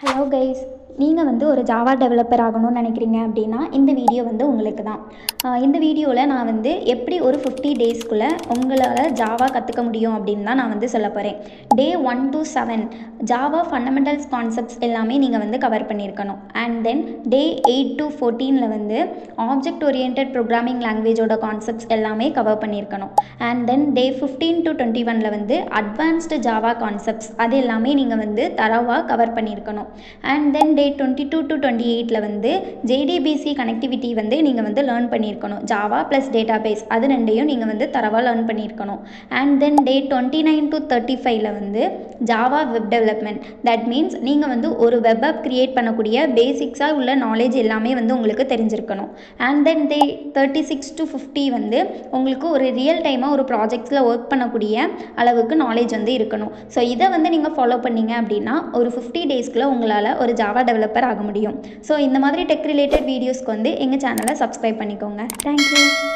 Hello guys, நீங்கள் ஒரு Java developer ஆகணும்னு நினைக்கிறீங்க அப்படின்னா இந்த வீடியோ உங்களுக்கு தான். இந்த வீடியோவில் நான் எப்படி ஒரு 50 டேஸ்க்குள்ளே உங்களால் ஜாவா கற்றுக்க முடியும் அப்படின்னு தான் நான் சொல்ல போகிறேன். Day 1 to 7 Java fundamentals concepts எல்லாமே நீங்கள் கவர் பண்ணியிருக்கணும். And then day 8 to 14 object oriented programming லாங்குவேஜோட கான்செப்ட்ஸ் எல்லாமே கவர் பண்ணியிருக்கணும். And then day 15 to 21 advanced Java concepts அது எல்லாமே நீங்கள் தரவாக கவர் பண்ணியிருக்கணும். And then day 22 to 28 JDBC connectivity நீங்கள் லேர்ன் பண்ணியிருக்கணும். ஜாவா ப்ளஸ் டேட்டா பேஸ் அது ரெண்டையும் நீங்கள் தரவாக லேர்ன் பண்ணியிருக்கணும். And then day 29 to 35 Java web development, that means நீங்கள் ஒரு வெப் ஆப் க்ரியேட் பண்ணக்கூடிய பேசிக்ஸாக உள்ள நாலேஜ் எல்லாமே உங்களுக்கு தெரிஞ்சிருக்கணும். அண்ட் தென் டே 36 to 50 உங்களுக்கு ஒரு ரியல் டைமாக ஒரு ப்ராஜெக்ட்ஸில் ஒர்க் பண்ணக்கூடிய அளவுக்கு நாலேஜ் இருக்கணும். ஸோ இதை நீங்கள் ஃபாலோ பண்ணீங்க அப்படின்னா ஒரு 50 டேஸ்க்குள்ளே உங்களால் ஒரு ஜாவா டெவலப்பர் ஆக முடியும். ஸோ இந்த மாதிரி டெக் ரிலேட்டட் வீடியோஸ்க்கு எங்கள் சேனலை சப்ஸ்கிரைப் பண்ணிக்கோங்க. தேங்க்யூ.